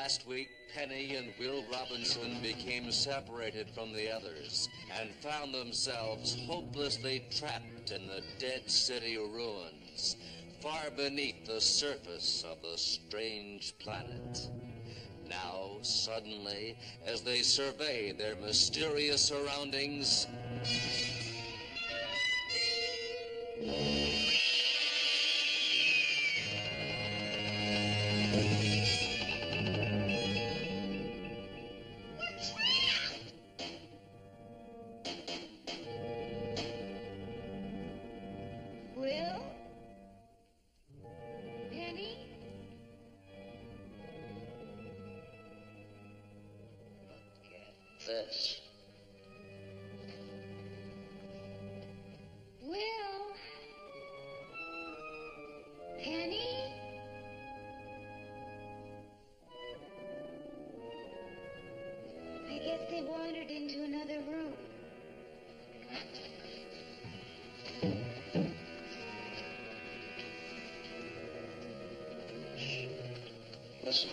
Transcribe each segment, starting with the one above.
Last week, Penny and Will Robinson became separated from the others and found themselves hopelessly trapped in the dead city ruins, far beneath the surface of the strange planet. Now, suddenly, as they survey their mysterious surroundings, Will? Penny? look at this. Will? Penny? I guess they wandered into another room. Listen.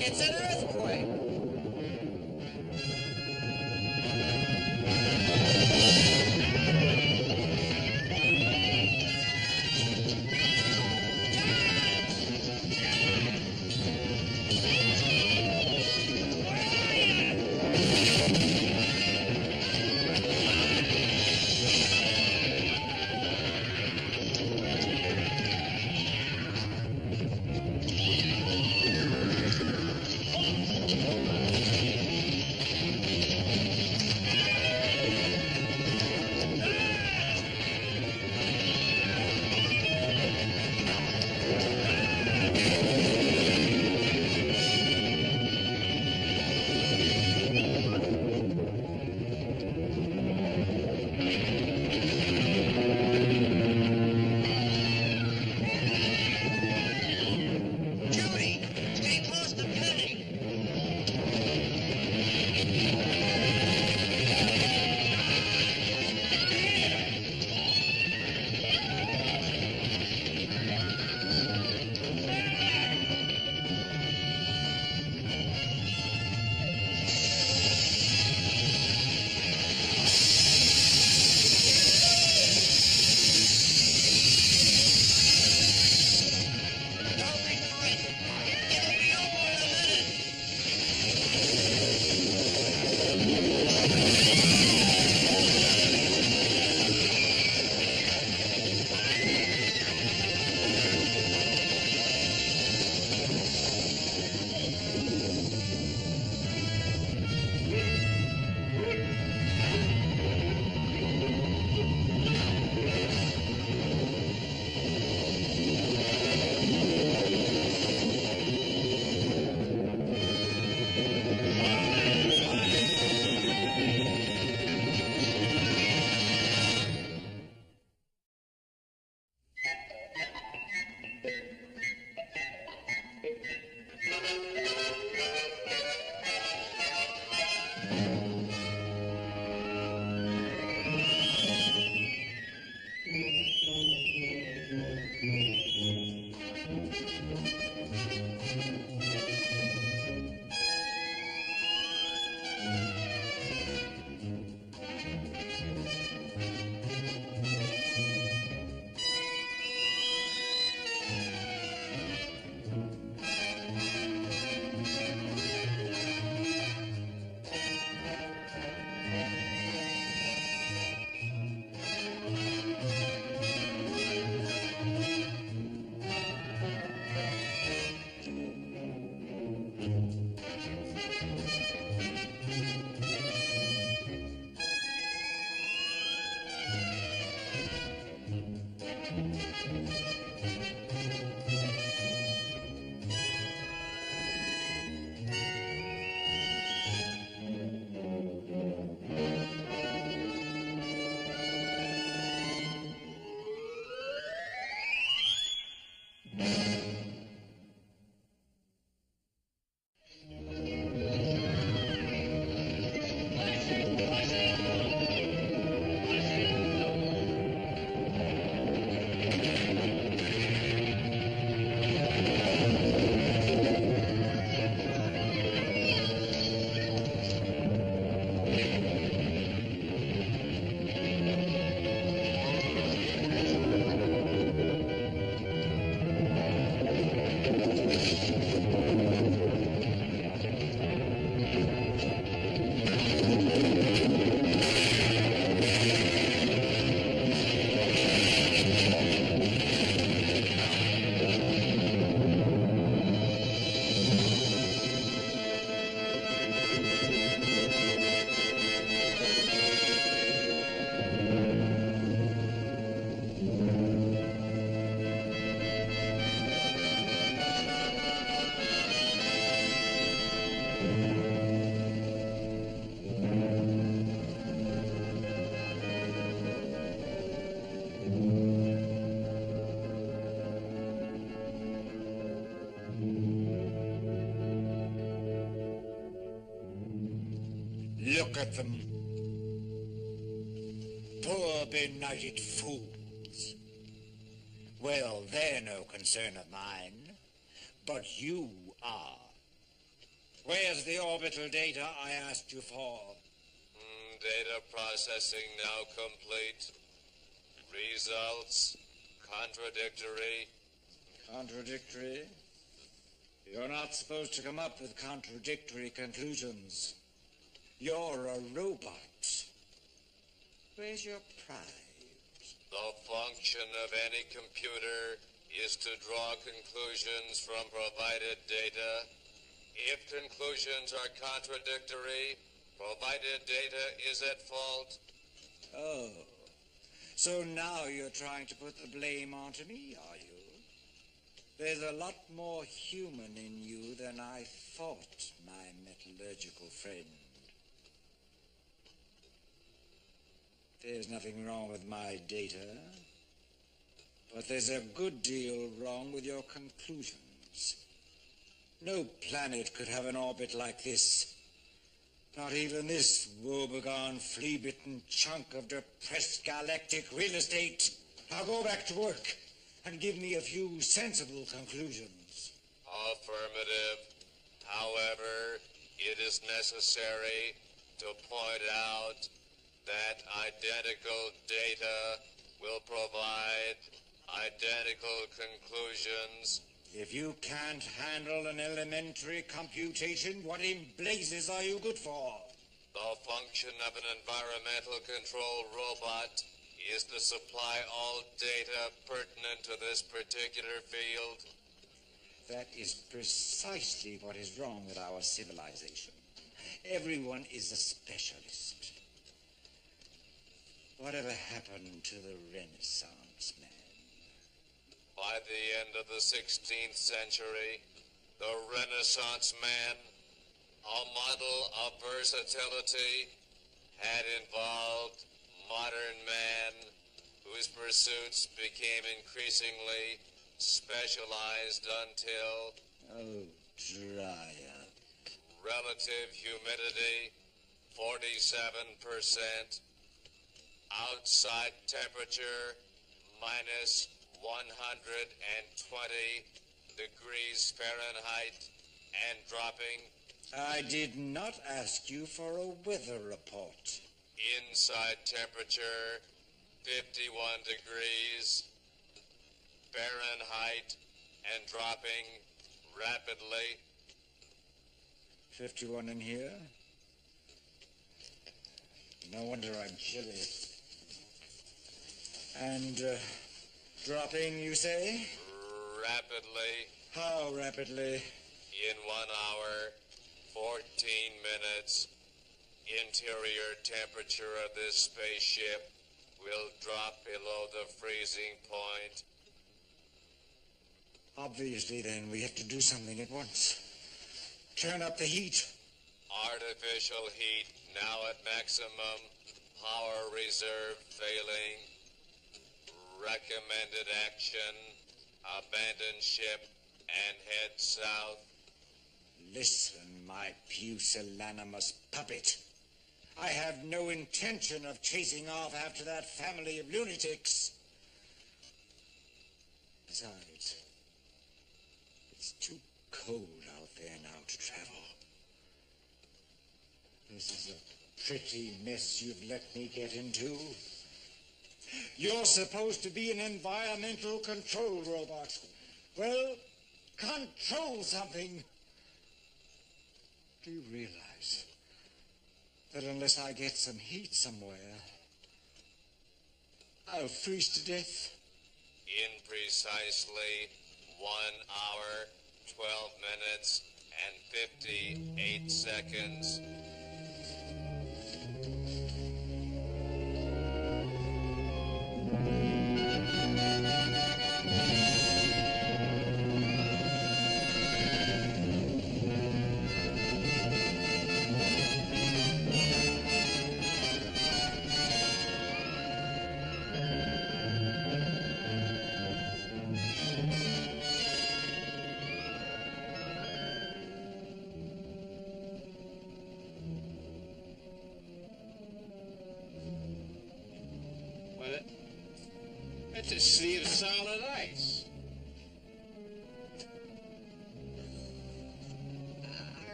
It's an earthquake! Look at them. Poor benighted fools. Well, they're no concern of mine, but you are. Where's the orbital data I asked you for? Data processing now complete. Results contradictory. Contradictory? You're not supposed to come up with contradictory conclusions. You're a robot. Where's your pride? The function of any computer is to draw conclusions from provided data. If conclusions are contradictory, provided data is at fault. Oh, so now you're trying to put the blame onto me, are you? There's a lot more human in you than I thought, my metallurgical friend. There's nothing wrong with my data, but there's a good deal wrong with your conclusions. No planet could have an orbit like this. Not even this woebegone, flea-bitten chunk of depressed galactic real estate. Now go back to work and give me a few sensible conclusions. Affirmative. However, it is necessary to point out that identical data will provide identical conclusions. If you can't handle an elementary computation, what in blazes are you good for? The function of an environmental control robot is to supply all data pertinent to this particular field. That is precisely what is wrong with our civilization. Everyone is a specialist. Whatever happened to the Renaissance man? By the end of the 16th century, the Renaissance man, a model of versatility, had involved modern man whose pursuits became increasingly specialized until... Oh, dry up. Relative humidity, 47%. Outside temperature, minus 120 degrees Fahrenheit and dropping. I did not ask you for a weather report. Inside temperature, 51 degrees Fahrenheit and dropping rapidly. 51 in here? No wonder I'm chilly. And, dropping, you say? Rapidly. How rapidly? In 1 hour, 14 minutes, interior temperature of this spaceship will drop below the freezing point. Obviously, then, we have to do something at once. Turn up the heat. Artificial heat now at maximum. Power reserve failing. Recommended action. Abandon ship and head south. Listen, my pusillanimous puppet. I have no intention of chasing off after that family of lunatics. Besides, it's too cold out there now to travel. This is a pretty mess you've let me get into. You're supposed to be an environmental control robot. Well, control something. Do you realize that unless I get some heat somewhere, I'll freeze to death? In precisely 1 hour, 12 minutes, and 58 seconds.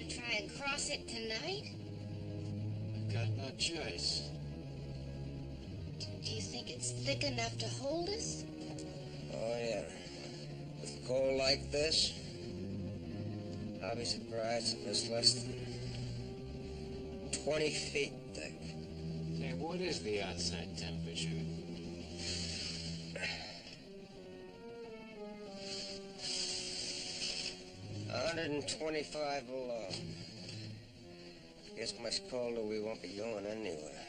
to try and cross it tonight? I've got no choice. Do you think it's thick enough to hold us? Oh, yeah. With coal like this, I'll be surprised if it's less than 20 feet thick. Say, what is the outside temperature? $125 below. Guess much colder we won't be going anywhere.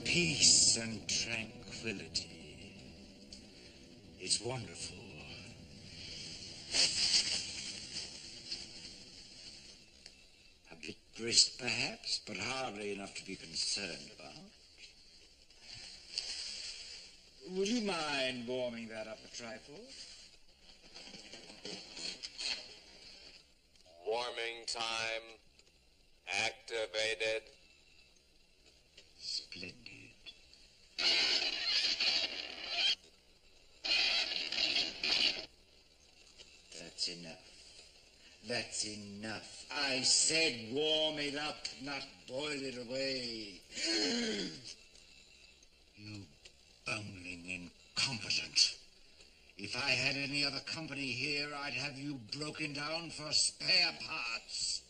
Peace and tranquility. It's wonderful. A bit brisk, perhaps, but hardly enough to be concerned about. Would you mind warming that up a trifle? Warming time activated. Splendid. That's enough. That's enough. I said warm it up, not boil it away. You bungling incompetent. If I had any other company here, I'd have you broken down for spare parts.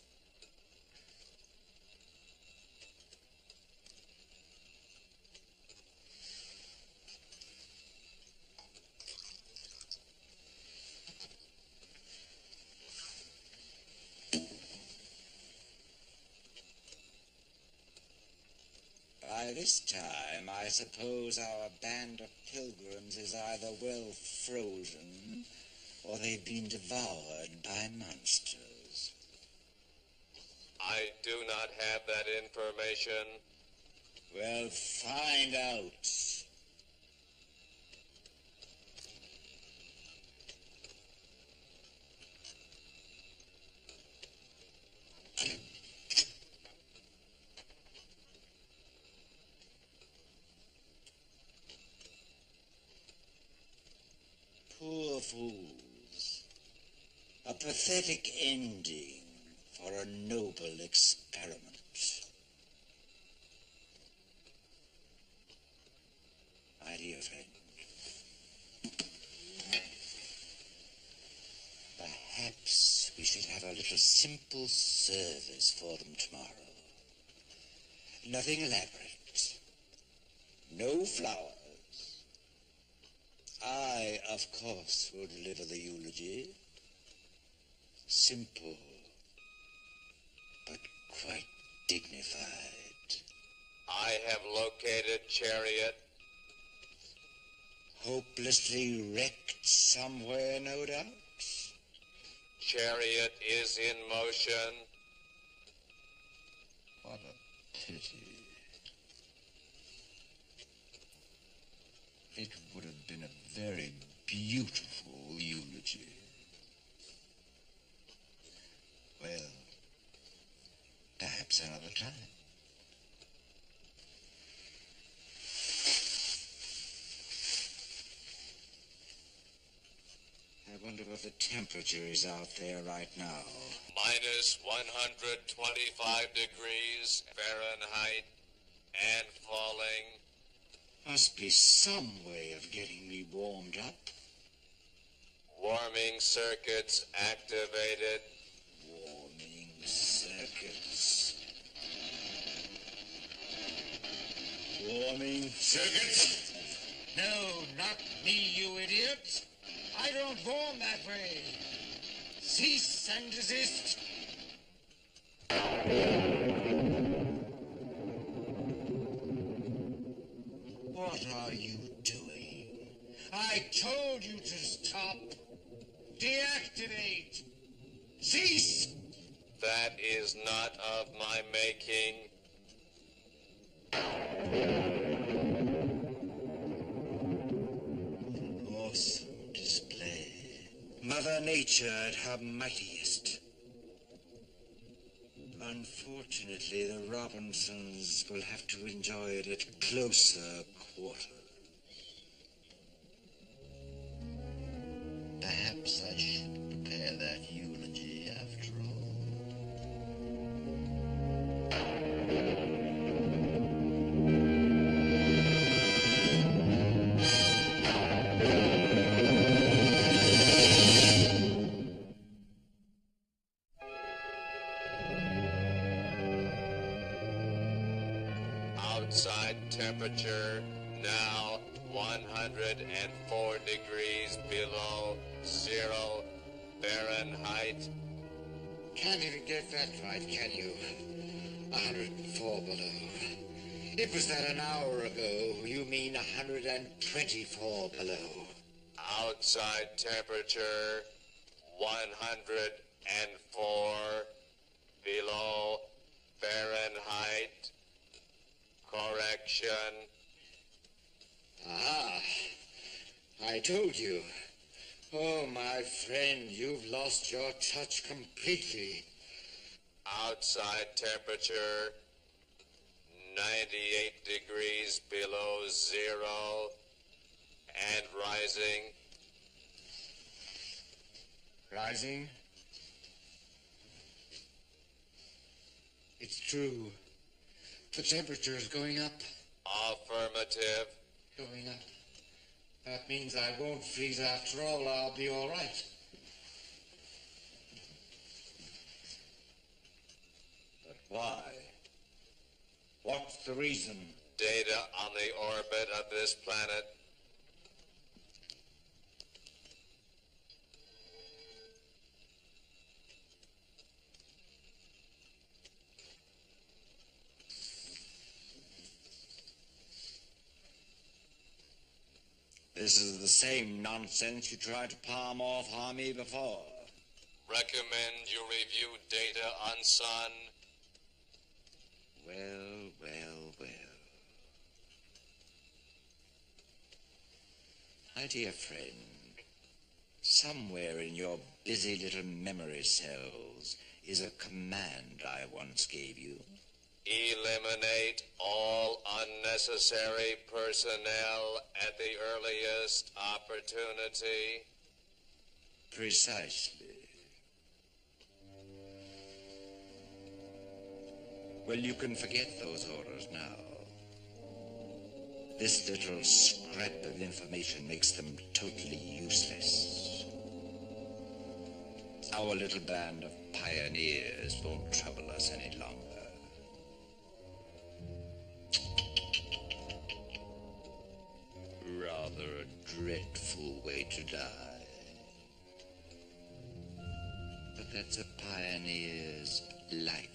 By this time, I suppose our band of pilgrims is either well frozen or they've been devoured by monsters. I do not have that information. Well, find out. Poor fools. A pathetic ending for a noble experiment. My dear friend, perhaps we should have a little simple service for them tomorrow. Nothing elaborate. No flowers. I, of course, will deliver the eulogy. Simple, but quite dignified. I have located Chariot. Hopelessly wrecked somewhere, no doubt? Chariot is in motion. What a pity. It would have been a very beautiful eulogy. Well, perhaps another time. I wonder what the temperature is out there right now. Minus 125 degrees Fahrenheit and falling. Must be some way of getting me warmed up. Warming circuits activated. Warming circuits. Warming circuits? No, not me, you idiot. I don't warm that way. Cease and desist. What are you doing? I told you to stop. Deactivate. Cease. That is not of my making. An awesome display. Mother Nature at her mightiest. Unfortunately, the Robinsons will have to enjoy it at closer quarters. Perhaps I should prepare that eulogy after all. Outside temperature now 104 degrees below 0 Fahrenheit. Can't even get that right, can you? 104 below. It was that an hour ago. You mean 124 below. Outside temperature 104 below Fahrenheit. Correction. Ah, I told you. Oh, my friend, you've lost your touch completely. Outside temperature 98 degrees below 0 and rising. Rising? It's true. The temperature is going up. Affirmative. Going up. That means I won't freeze after all. I'll be all right. But why? What's the reason? Data on the orbit of this planet. This is the same nonsense you tried to palm off on me before. Recommend you review data on Sun. Well, well, well. My dear friend, somewhere in your busy little memory cells is a command I once gave you. Eliminate all unnecessary personnel at the earliest opportunity. Precisely. Well, you can forget those orders now. This little scrap of information makes them totally useless. Our little band of pioneers won't trouble us any longer. Rather a dreadful way to die. But that's a pioneer's life.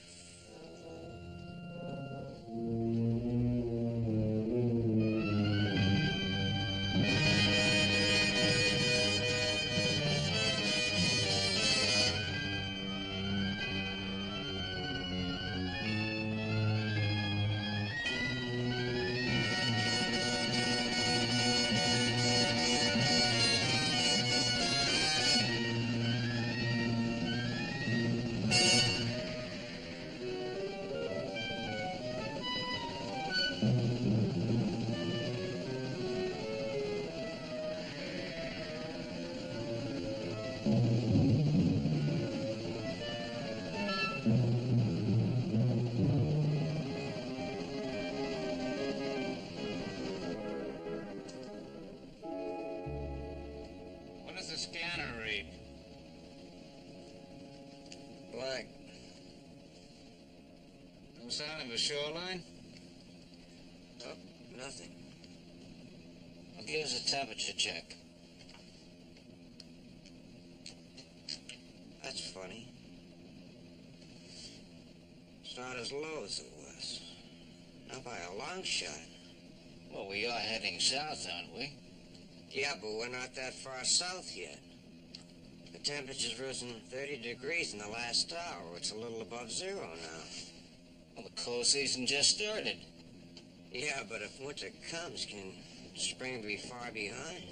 What does the scanner read? Blank. No sign of a shoreline? Oh, Here's a temperature check. That's funny. It's not as low as it was. Not by a long shot. Well, we are heading south, aren't we? Yeah, but we're not that far south yet. The temperature's risen 30 degrees in the last hour. It's a little above zero now. Well, the cold season just started. Yeah, but if winter comes, can spring be far behind?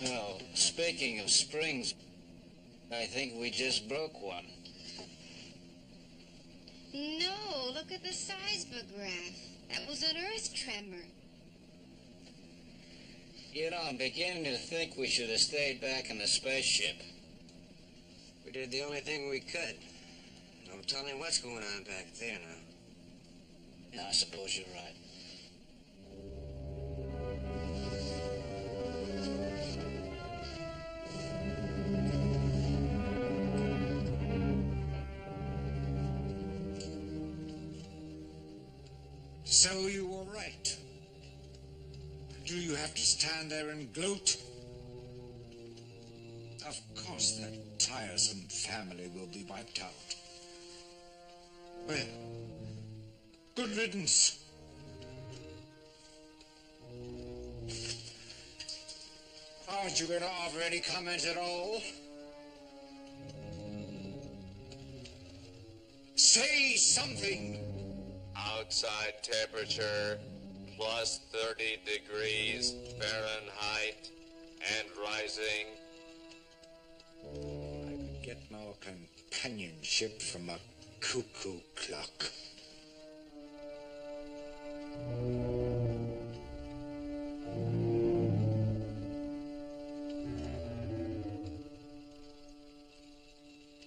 Well, speaking of springs, I think we just broke one. No, look at the seismograph. That was an earth tremor. You know, I'm beginning to think we should have stayed back in the spaceship. We did the only thing we could. No telling what's going on back there now. Yeah, I suppose you're right. So you were right. Do you have to stand there and gloat? Of course that tiresome family will be wiped out. Well, good riddance. Aren't you going to offer any comment at all? Say something! Outside temperature plus 30 degrees Fahrenheit and rising. I could get more companionship from a cuckoo clock.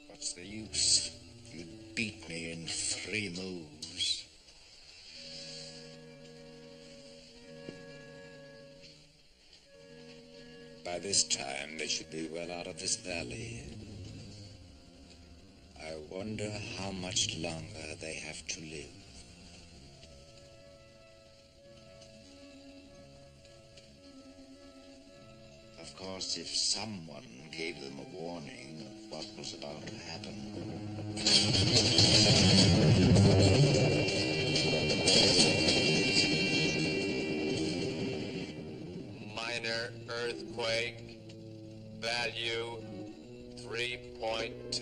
What's the use? You'd beat me in 3 moves. By this time, they should be well out of this valley. I wonder how much longer they have to live. Of course, if someone gave them a warning of what was about to happen. Minor earthquake, value 3.2,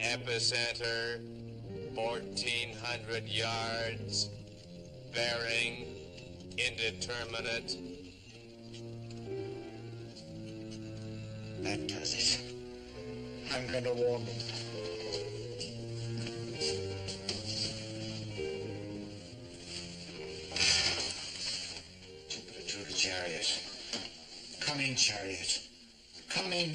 epicenter 1,400 yards, bearing indeterminate. That does it. I'm going to warn them. Jupiter to the chariot. Come in, chariot. Come in.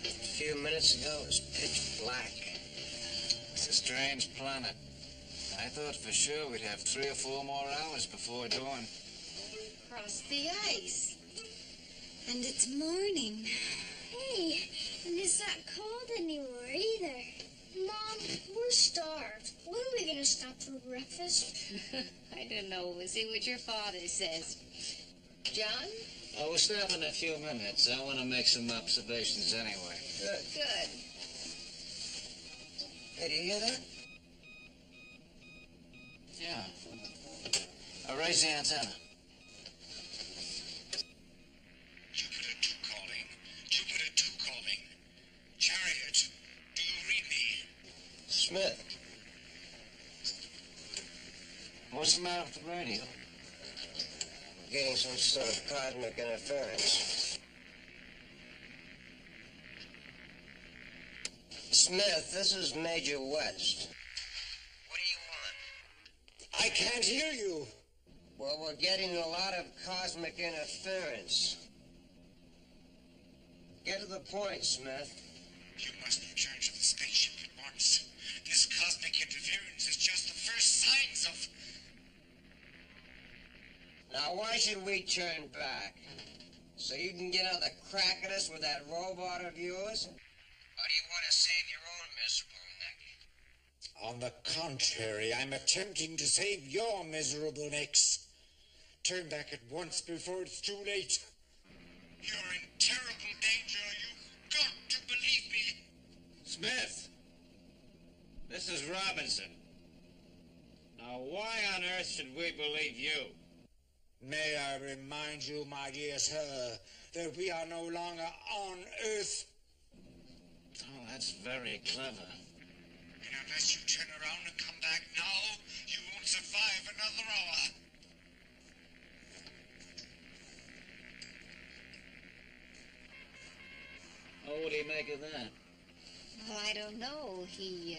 A few minutes ago, it was pitch black. It's a strange planet. I thought for sure we'd have 3 or 4 more hours before dawn. Across the ice. And it's morning. Hey, and it's not cold anymore either. Mom, we're starved. When are we gonna stop for breakfast? I don't know. We'll see what your father says. John? Oh, we'll stop in a few minutes. I want to make some observations anyway. Good. Hey, do you hear that? Yeah. I'll raise the antenna. Jupiter 2 calling. Jupiter 2 calling. Chariot, do you read me? Smith. What's the matter with the radio? Getting some sort of cosmic interference. Smith, this is Major West. What do you want? I can't hear you. Well, we're getting a lot of cosmic interference. Get to the point, Smith. You must return to the spaceship at once. This cosmic interference is just the first signs of... Now, why should we turn back? So you can get another crack at us with that robot of yours? Or do you want to save your own miserable neck? On the contrary, I'm attempting to save your miserable necks. Turn back at once before it's too late. You're in terrible danger. You've got to believe me. Smith, this is Robinson. Now, why on earth should we believe you? May I remind you, my dear sir, that we are no longer on Earth. Oh, that's very clever. And unless you turn around and come back now, you won't survive another hour. Oh, what do you make of that? Well, I don't know. He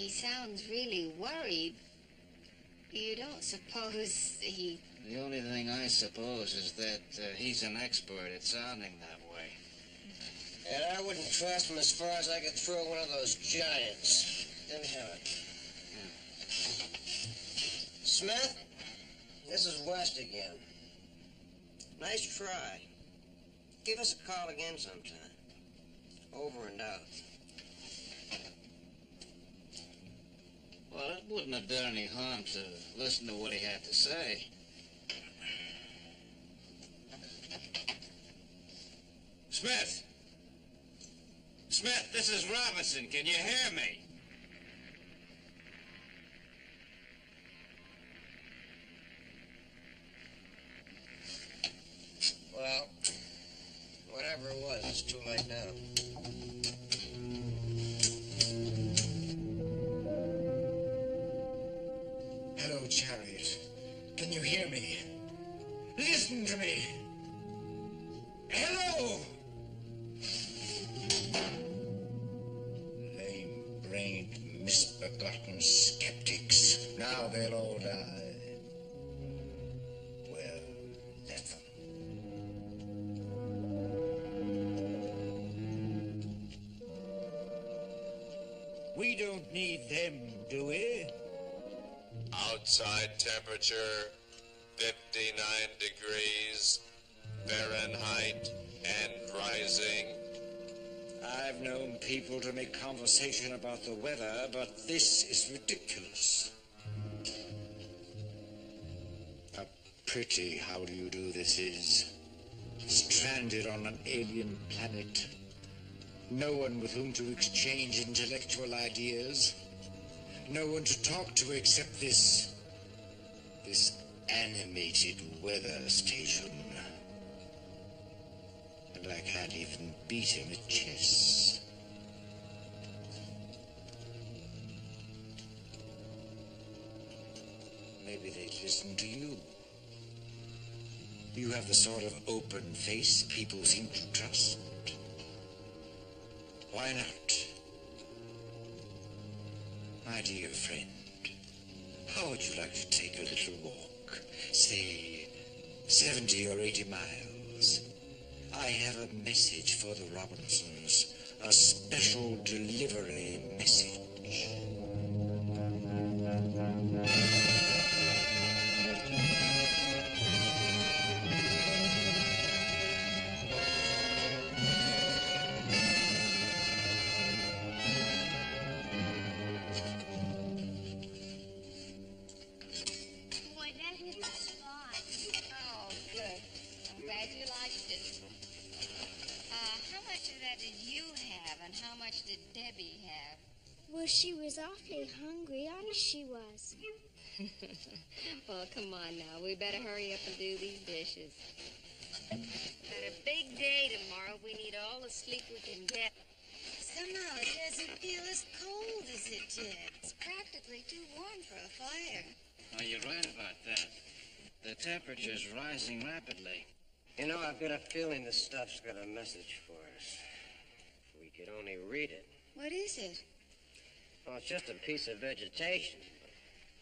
sounds really worried. You don't suppose he... The only thing I suppose is that he's an expert at sounding that way. And I wouldn't trust him as far as I could throw one of those giants. Let me have it. Smith, this is West again. Nice try. Give us a call again sometime. Over and out. Well, it wouldn't have done any harm to listen to what he had to say. Smith! Smith, this is Robinson. Can you hear me? Well, whatever it was, it's too late now. Hello, Chariot. Can you hear me? Listen to me. Hello! Lame-brained, misbegotten skeptics. Now they'll all die. Well, let them. We don't need them, do we? Outside temperature 59 degrees Fahrenheit and rising. I've known people to make conversation about the weather, but this is ridiculous. A pretty how-do-you-do this is. Stranded on an alien planet. No one with whom to exchange intellectual ideas. No one to talk to except this animated weather station. And I can't even beat him at chess. Maybe they'd listen to you. You have the sort of open face people seem to trust. Why not? My dear friend, how would you like to take a little walk? Say, 70 or 80 miles. I have a message for the Robinsons. A special delivery message. Boy, that hit the spot. Oh, good. I'm glad you liked it. How much of that did you have, and how much did Debbie have? Well, she was awfully hungry. Honest, she was. Well, come on now. We better hurry up and do these dishes. Got a big day tomorrow. We need all the sleep we can get. Somehow it doesn't feel as cold as it did. It's practically too warm for a fire. Oh, you're right about that. The temperature's rising rapidly. You know, I've got a feeling this stuff's got a message for us. If we could only read it. What is it? Well, it's just a piece of vegetation.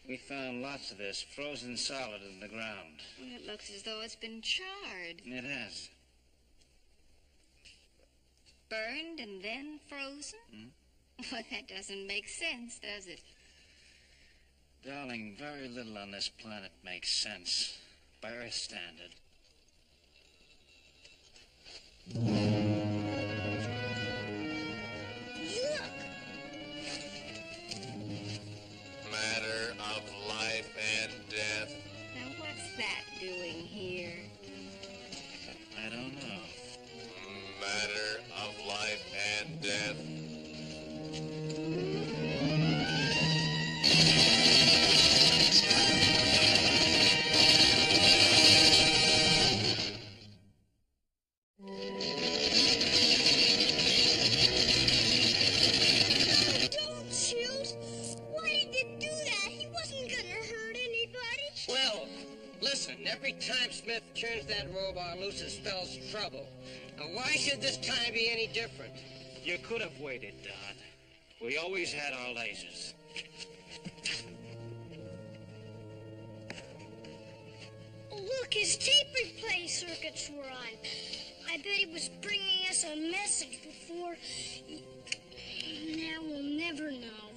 We found lots of this frozen solid in the ground. Well, it looks as though it's been charred. It has. Burned and then frozen? Well, that doesn't make sense, does it? Darling, very little on this planet makes sense by Earth standard. Look! Matter of life and death. Now, what's that doing here? I don't know. Matter of life and death. Don't shoot! Why did you do that? He wasn't gonna hurt anybody. Well, listen, every time Smith turns that robot loose, it spells trouble. Now, why should this time be any different? You could have waited, Don. We always had our lasers. Look, his tape replay circuits were on. I bet he was bringing us a message before. Now we'll never know.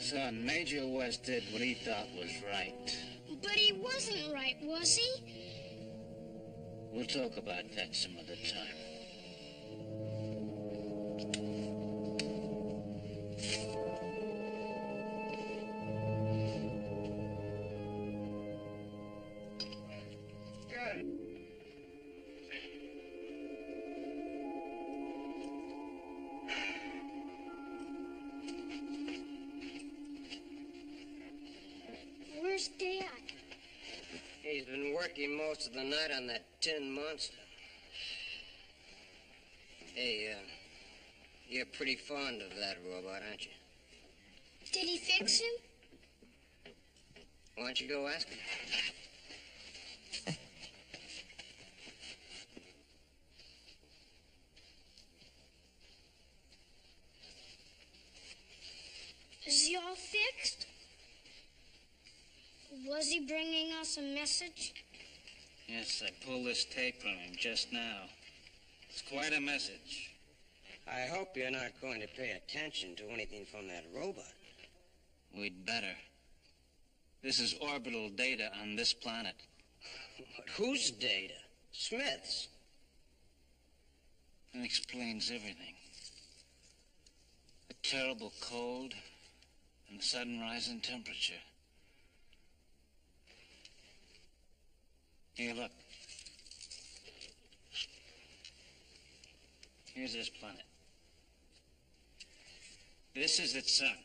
Son, Major West did what he thought was right. But he wasn't right, was he? We'll talk about that some other time. Good. Where's Dad? He's been working most of the night on that tin monster. Hey, you're pretty fond of that robot, aren't you? Did he fix him? Why don't you go ask him? Is he all fixed? Was he bringing us a message? Yes, I pulled this tape from him just now. It's quite a message. I hope you're not going to pay attention to anything from that robot. We'd better. This is orbital data on this planet. But whose data? Smith's. It explains everything. The terrible cold and the sudden rise in temperature. Here, look. Here's this planet. This is its sun.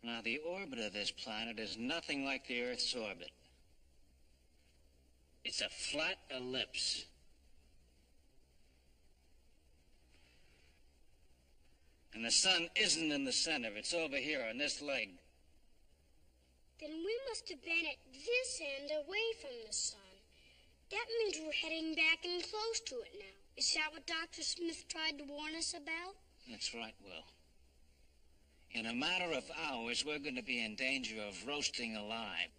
Now, the orbit of this planet is nothing like the Earth's orbit. It's a flat ellipse. And the sun isn't in the center. It's over here on this leg. Then we must have been at this end away from the sun. That means we're heading back and close to it now. Is that what Dr. Smith tried to warn us about? That's right, Will. In a matter of hours, we're going to be in danger of roasting alive.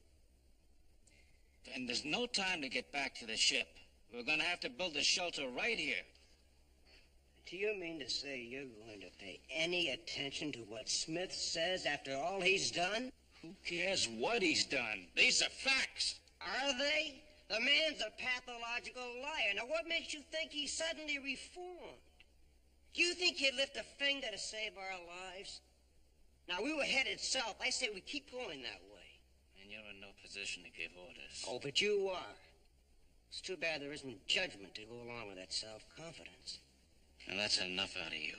And there's no time to get back to the ship. We're going to have to build a shelter right here. Do you mean to say you're going to pay any attention to what Smith says after all he's done? Who cares what he's done? These are facts. Are they? The man's a pathological liar. Now, what makes you think he suddenly reformed? Do you think he'd lift a finger to save our lives? Now, we were headed south. I say we keep going that way. And you're in no position to give orders. Oh, but you are. It's too bad there isn't judgment to go along with that self-confidence. And that's enough out of you.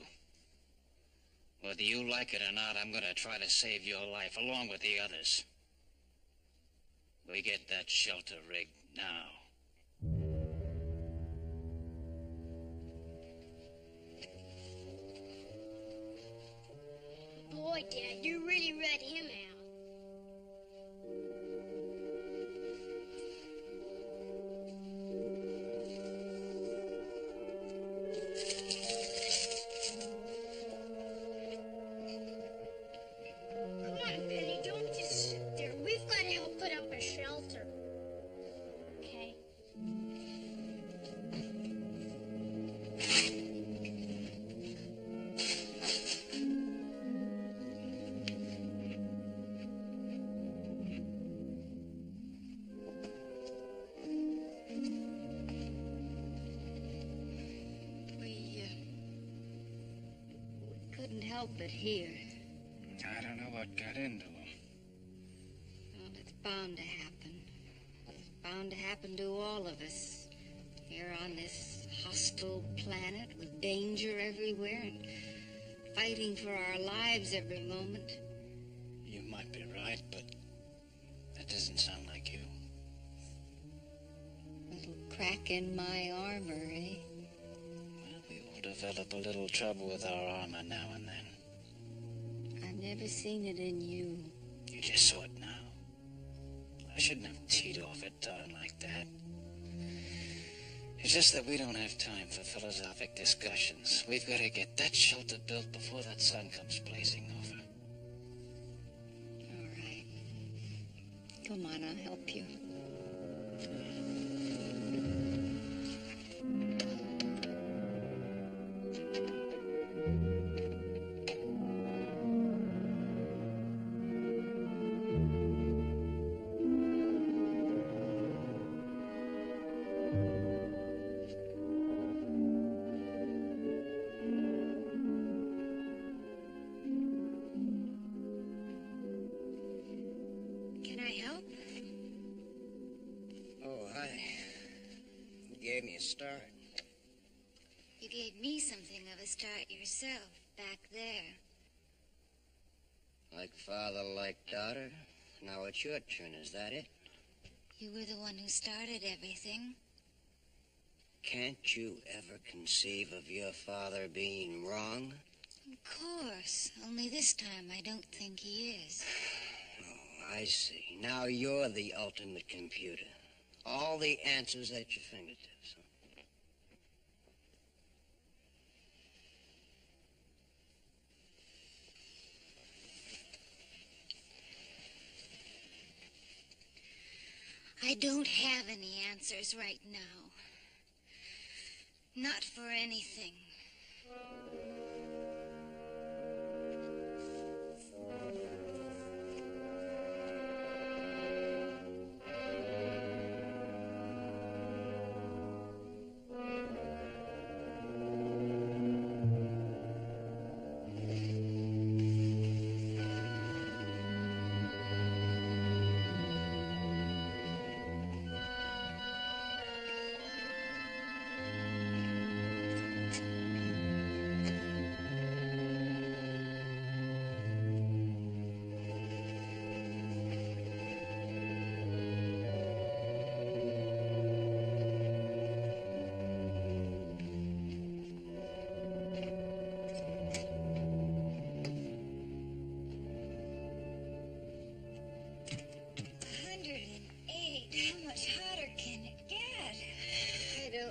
Whether you like it or not, I'm going to try to save your life along with the others. We get that shelter rigged now. Boy, Dad, you really read him out. couldn't help it here. I don't know what got into him. Well, it's bound to happen. It's bound to happen to all of us. Here on this hostile planet with danger everywhere and fighting for our lives every moment. You might be right, but that doesn't sound like you. Little crack in my armor, eh? Well, we all develop a little trouble with our armor now and then. I've never seen it in you. You just saw it now. I shouldn't have teed off at dawn like that. It's just that we don't have time for philosophic discussions. We've got to get that shelter built before that sun comes blazing over. All right. Come on, I'll help you. Can I help? Oh, hi. You gave me a start. You gave me something of a start yourself, back there. Like father, like daughter. Now it's your turn, is that it? You were the one who started everything. Can't you ever conceive of your father being wrong? Of course, only this time I don't think he is. I see. Now you're the ultimate computer. All the answers at your fingertips. I don't have any answers right now. Not for anything.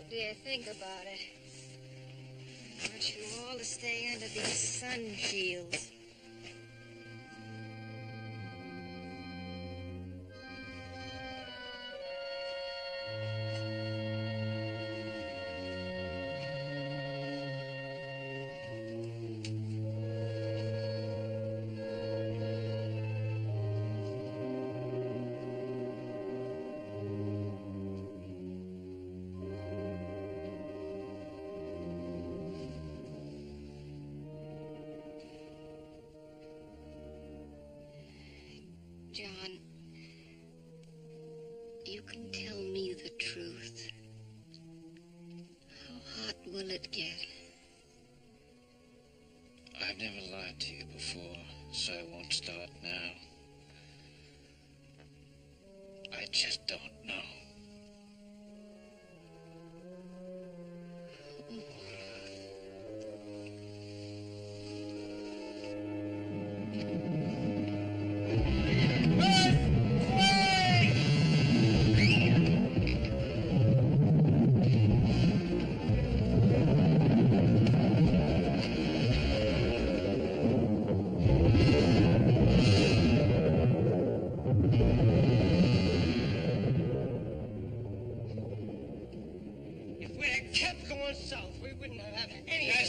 Dare think about it. I want you all to stay under these sun shields. John, you can tell me the truth. How hot will it get? I've never lied to you before, so I won't start now. I just don't know.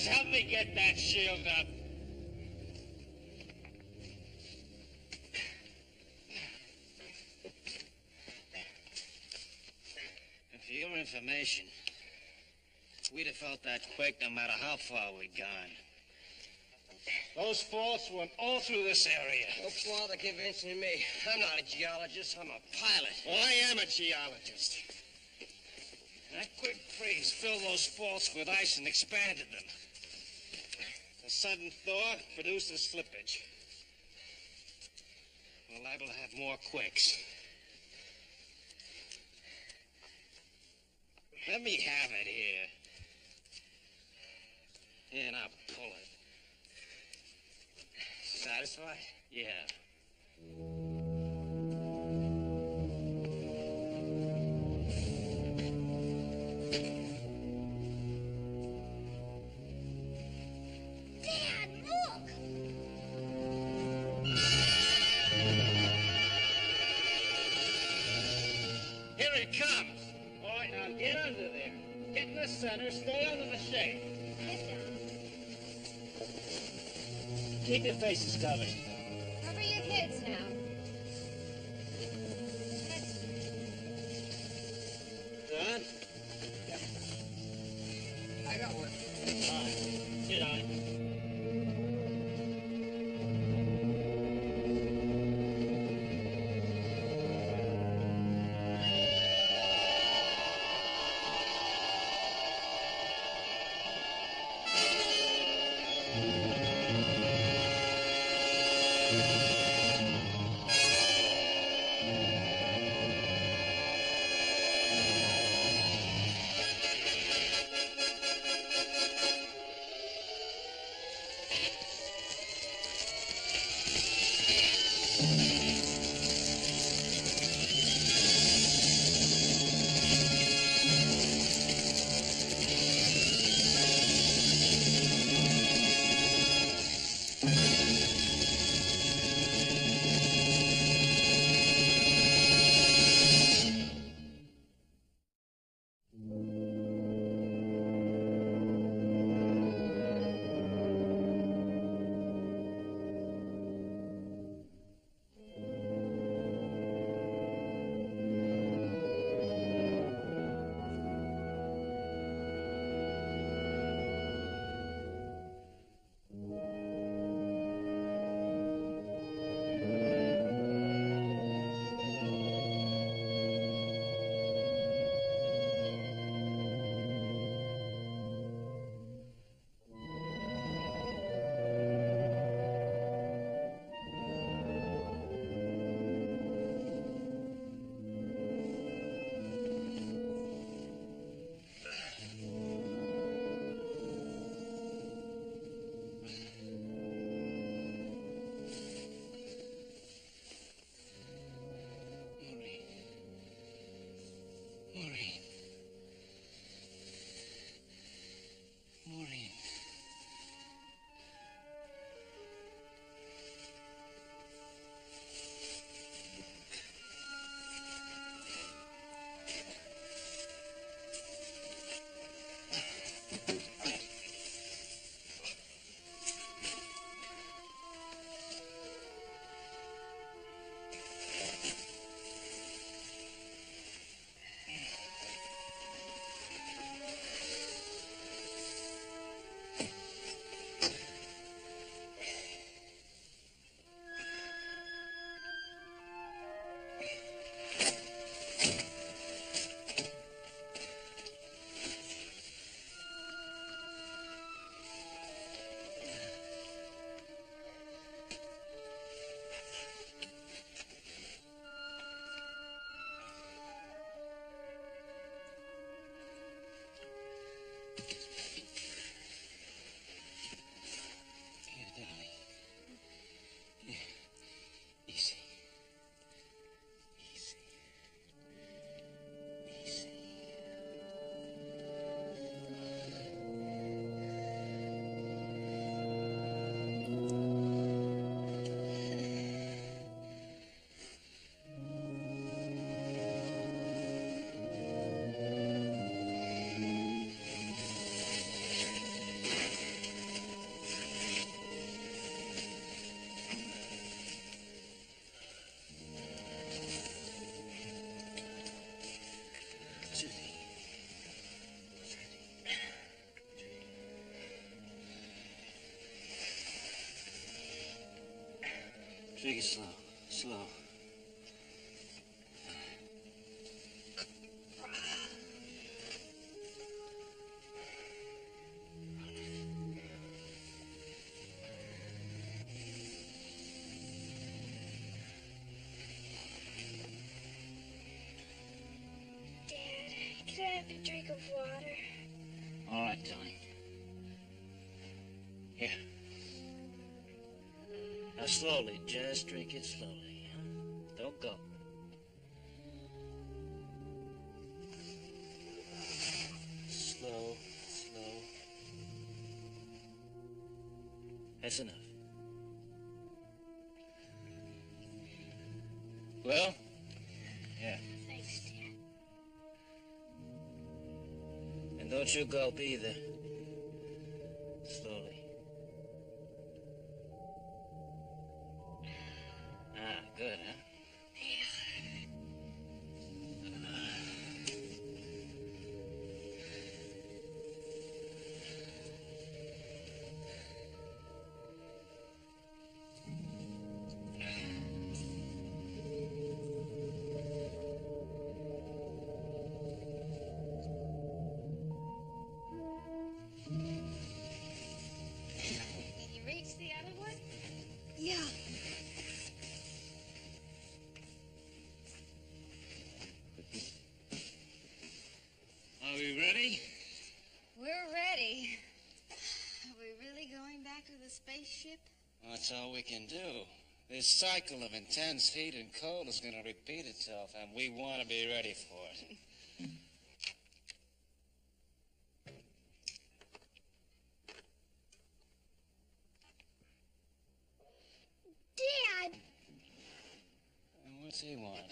Help me get that shield up. For your information, we'd have felt that quake no matter how far we'd gone. Those faults went all through this area. No bother convincing me. I'm not a geologist. I'm a pilot. Well, I am a geologist. That quick freeze filled those faults with ice and expanded them. The sudden thaw produced a slippage. We're liable to have more quakes. Let me have it here. Here, now pull it. Satisfied? Yeah. Dad, look! Here it comes. All right, now get under there. Get in the center. Stay under the shade. Get down. Keep your faces covered. Cover your heads now. Done? I got one. All right. Get on it. Take it slow, slow. Can I have a drink of water? All right, darling. Here. Now slowly, just drink it slowly. Don't go. Slow, slow. That's enough. Well? Yeah. Thanks, Dad. And don't you gulp either. Slowly. Ah, good, huh? Did you reach the other one? Yeah. Are we ready? We're ready. Are we really going back to the spaceship? That's all we can do. This cycle of intense heat and cold is going to repeat itself, and we want to be ready for it. Dad, And what's he want?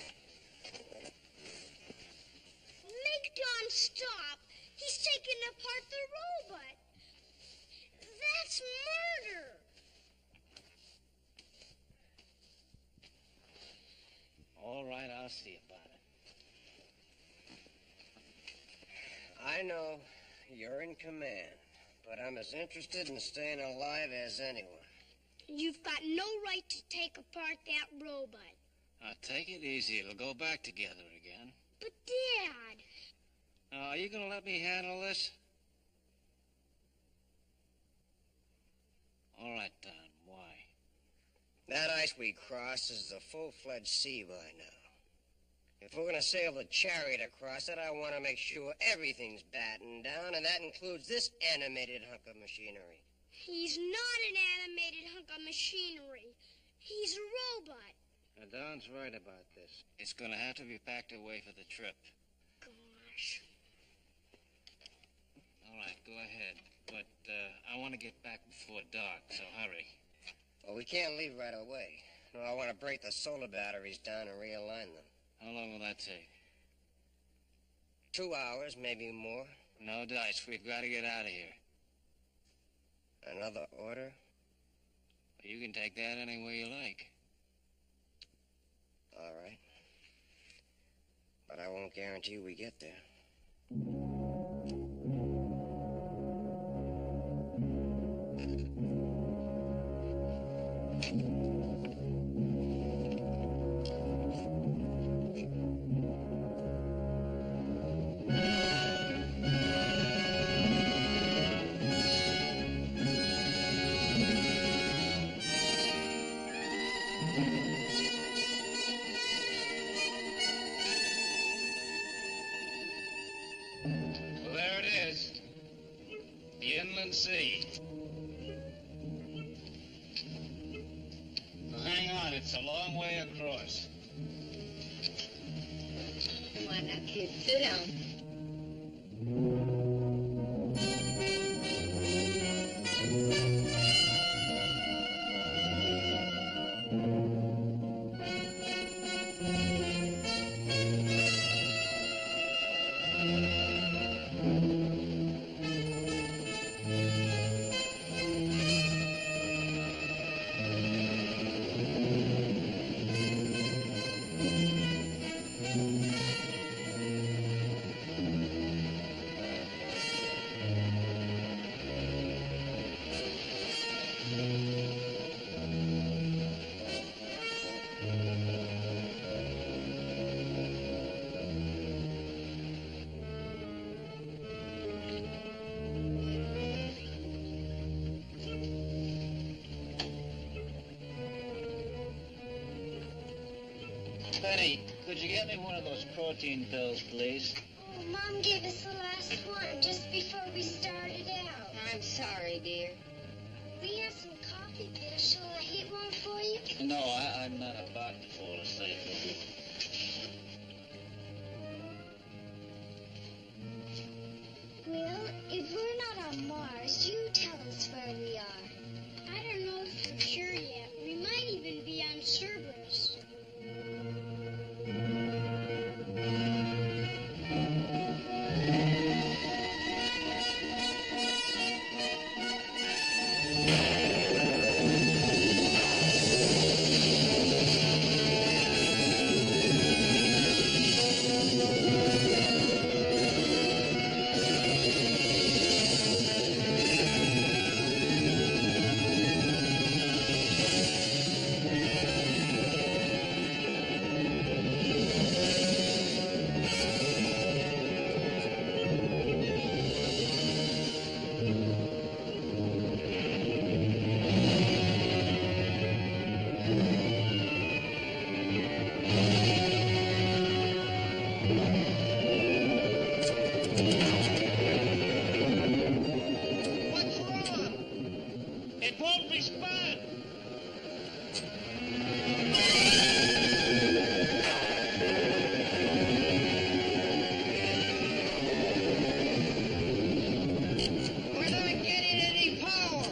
make Don stop. He's taking apart the robot. That's murder. All right, I'll see about it. I know you're in command, but I'm as interested in staying alive as anyone. You've got no right to take apart that robot. Now, take it easy. It'll go back together again. But, Dad, Now, are you going to let me handle this? All right, Don. Why? That ice we crossed is the full-fledged sea by now. If we're going to sail the chariot across it, I want to make sure everything's battened down, and that includes this animated hunk of machinery. he's not an animated hunk of machinery. He's a robot. Now, Don's right about this. It's going to have to be packed away for the trip. Gosh. All right, go ahead. But I want to get back before dark, so hurry. Well, we can't leave right away. No, I want to break the solar batteries down and realign them. How long will that take? 2 hours, maybe more. No dice. We've got to get out of here. Another order? You can take that any way you like. All right. But I won't guarantee we get there. Well, there it is. The inland sea. Now, hang on, it's a long way across. Come on now, kid, sit down. Penny, could you get me one of those protein pills, please? Oh, Mom gave us the last one just before we started out. I'm sorry, dear. We have some coffee, Bill. Shall I hit one for you? No, I'm not about to fall asleep. Will, if we're not on Mars, you tell us where we are. I don't know for sure yet. We might even be on Cerberus. What's wrong? It won't respond! We're not getting any power.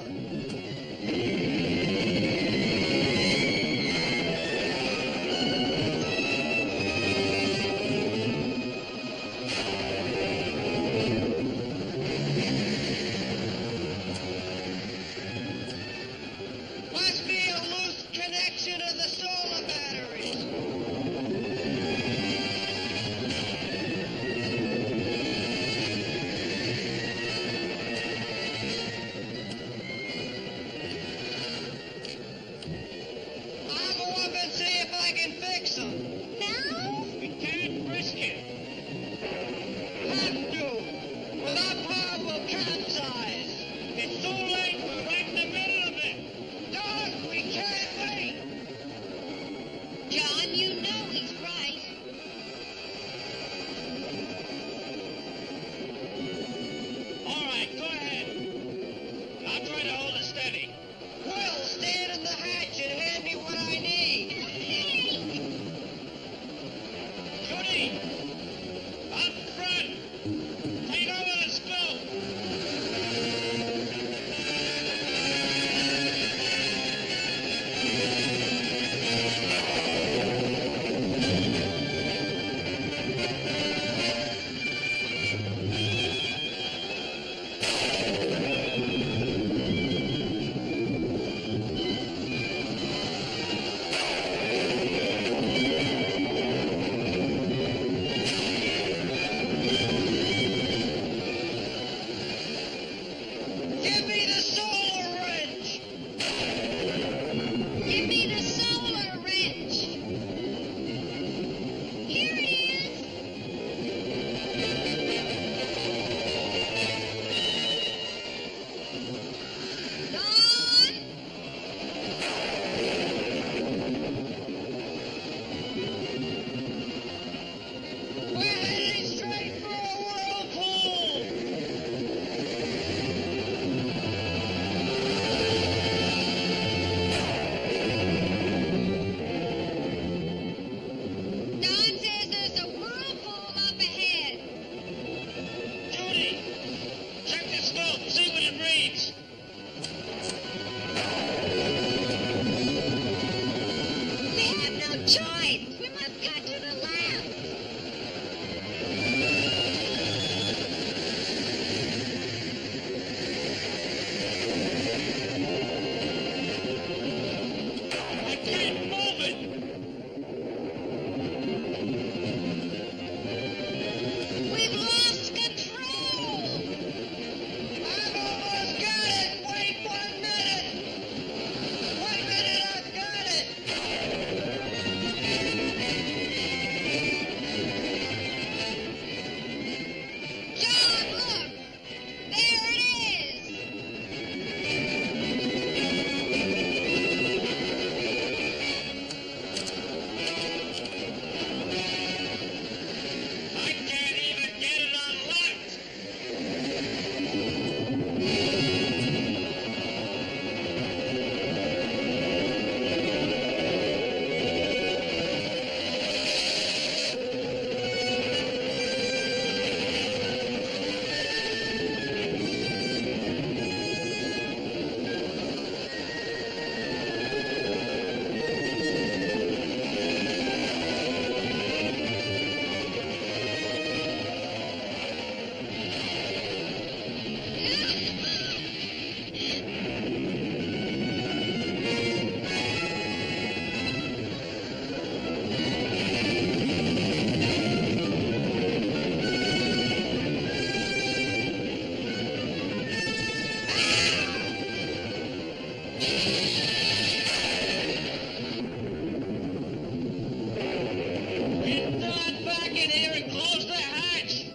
Get Don back in here and close the hatch!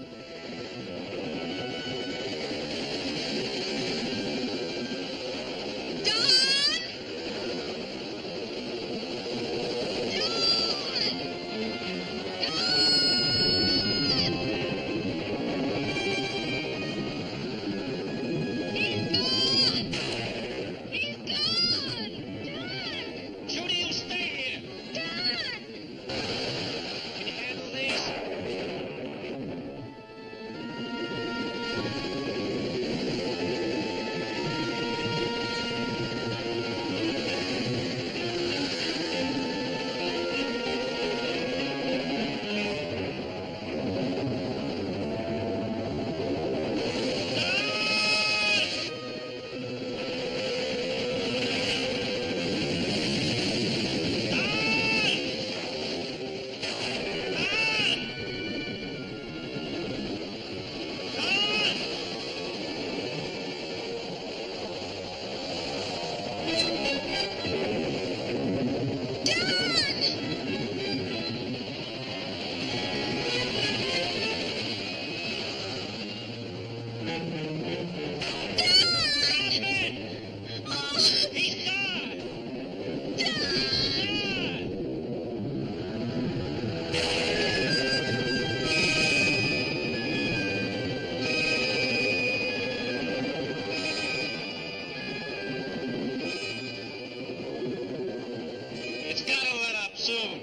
Judy, you stay here! Can you handle these? He's gone! It's gotta let up soon.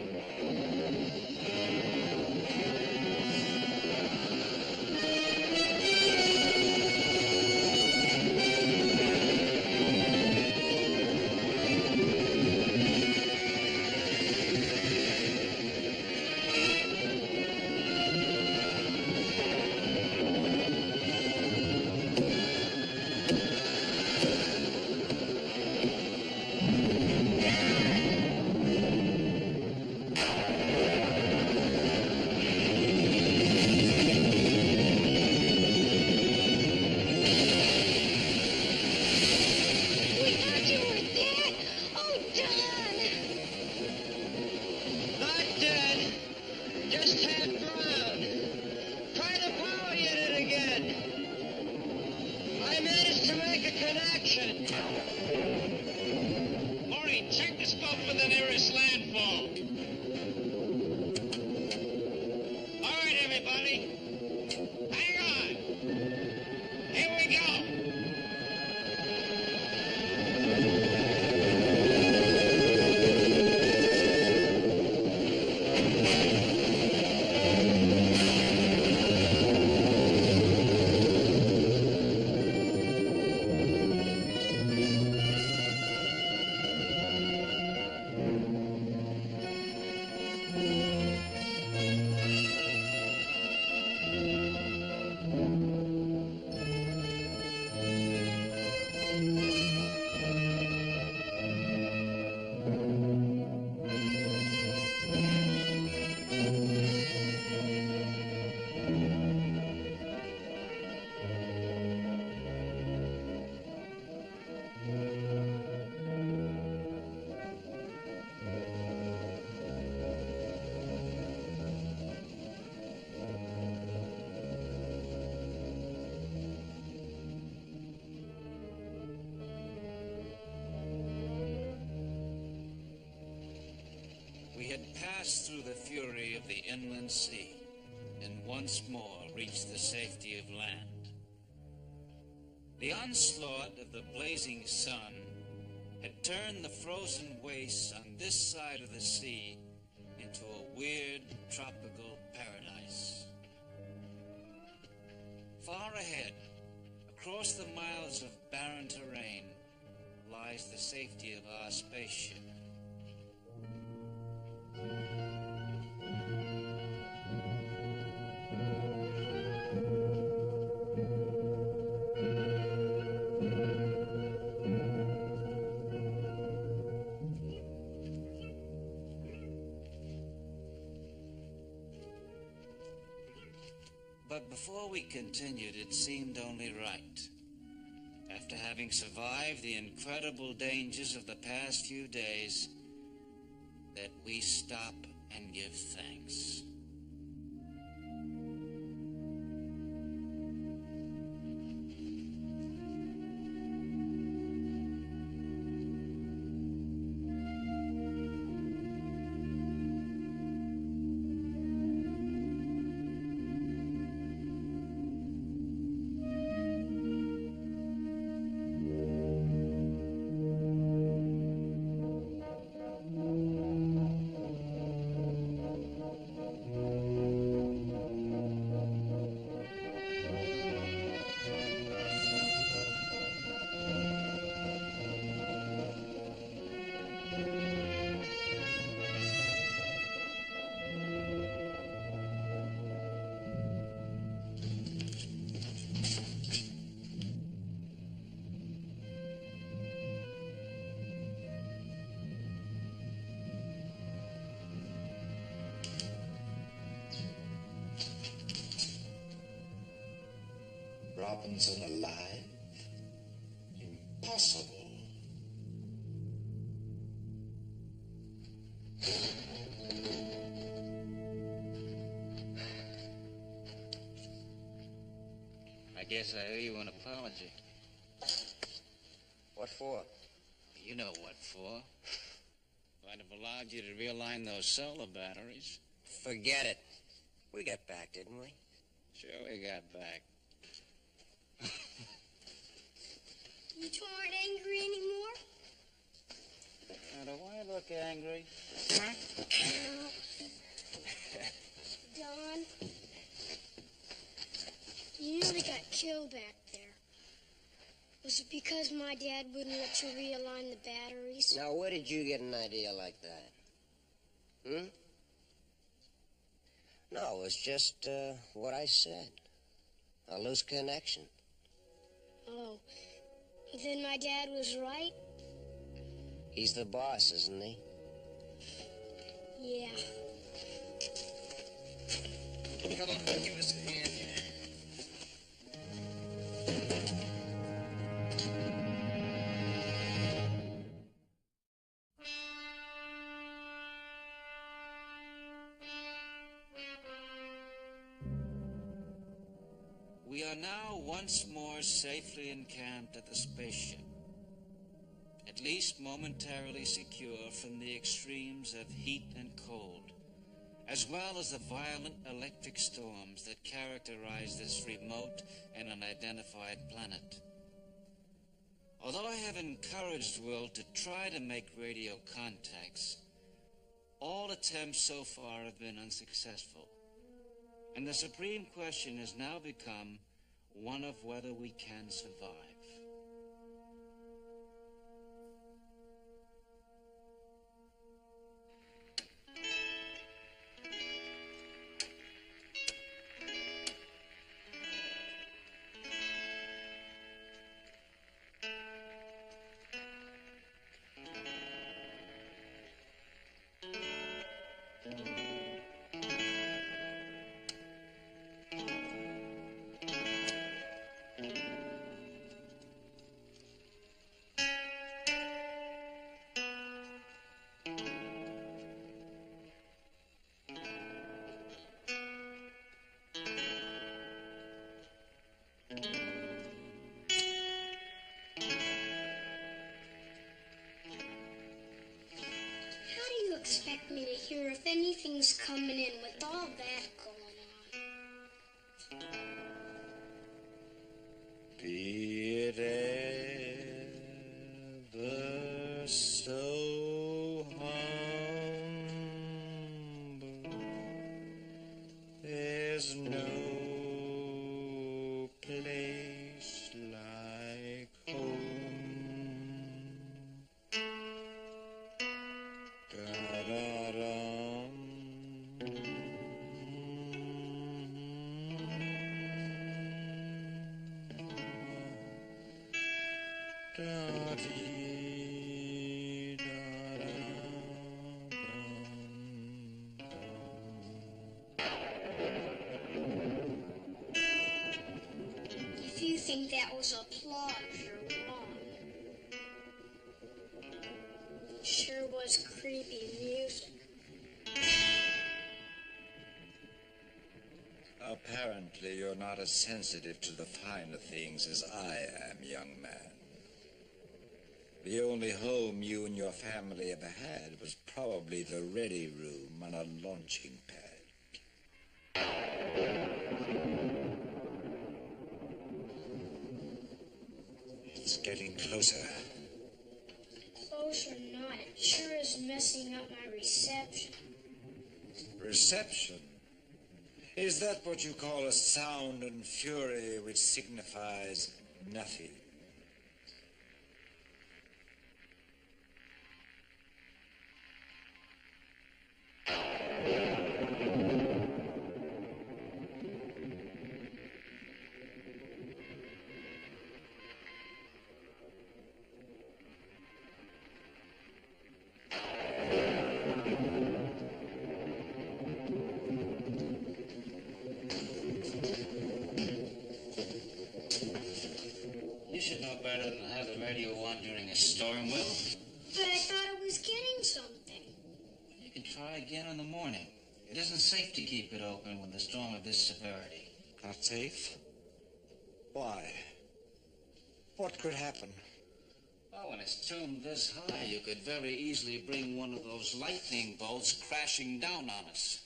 We thought you were dead. Oh, Don. Not dead. Just half drowned. Try the power unit again. I managed to make a connection. Maureen, check the scope for the nearest landfall. All right, everybody. Hang on. Here we go. We had passed through the fury of the inland sea and once more reached the safety of land. The onslaught of the blazing sun had turned the frozen wastes on this side of the sea into a weird tropical paradise. Far ahead, across the miles of barren terrain, lies the safety of our spaceship. But before we continued, it seemed only right. After having having survived the incredible dangers of the past few days, that we stop and give thanks. Robinson alive? Impossible. I guess I owe you an apology. What for? You know what for. If I'd have allowed you to realign those solar batteries. Forget it. We got back, didn't we? Sure we got back. You two aren't angry anymore? Now, do I look angry? No. Don, you nearly got killed back there. Was it because my dad wouldn't let you realign the batteries? Now, where did you get an idea like that? No, it was just what I said. A loose connection. Oh, then my dad was right? He's the boss, isn't he? Yeah. Come on, give us a hand. We are now once more safely encamped at the spaceship, at least momentarily secure from the extremes of heat and cold, as well as the violent electric storms that characterize this remote and unidentified planet. Although I have encouraged Will to try to make radio contacts, all attempts so far have been unsuccessful. And the supreme question has now become one of whether we can survive. Expect me to hear if anything's coming in with all that going on. Be it ever so humble, there's no place like home. If you think that was applause, you're wrong. was creepy music. Apparently, you're not as sensitive to the finer things as I am, young man. The only home you and your family ever had was probably the ready room on a launching pad. It's getting closer. Close or not, it sure is messing up my reception. Reception? Is that what you call a sound and fury which signifies nothing? You should know better than to have the radio on during a storm, Will. But I thought I was getting something. You can try again in the morning. It isn't safe to keep it open with a storm of this severity. Not safe? Why? What could happen? Oh, when it's tuned this high, you could very easily bring one of those lightning bolts crashing down on us.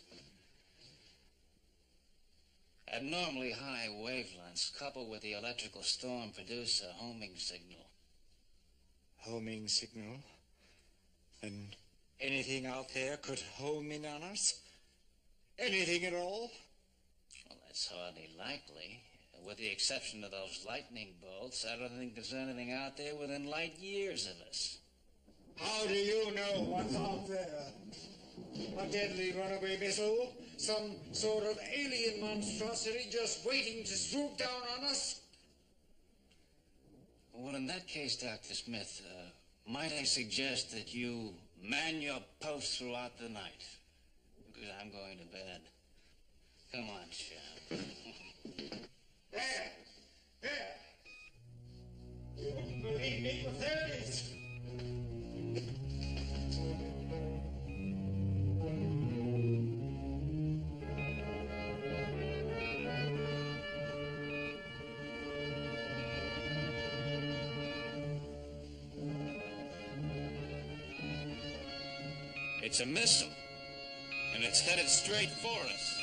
Abnormally high wavelengths coupled with the electrical storm produce a homing signal. Homing signal? And anything out there could home in on us? Anything at all? Well, that's hardly likely. With the exception of those lightning bolts, I don't think there's anything out there within light years of us. How do you know what's out there? A deadly runaway missile? Some sort of alien monstrosity just waiting to swoop down on us? Well, in that case, Dr. Smith, might I suggest that you man your post throughout the night? Because I'm going to bed. Come on, chap. There! There! You wouldn't believe me, but there it is. It's a missile, and it's headed straight for us.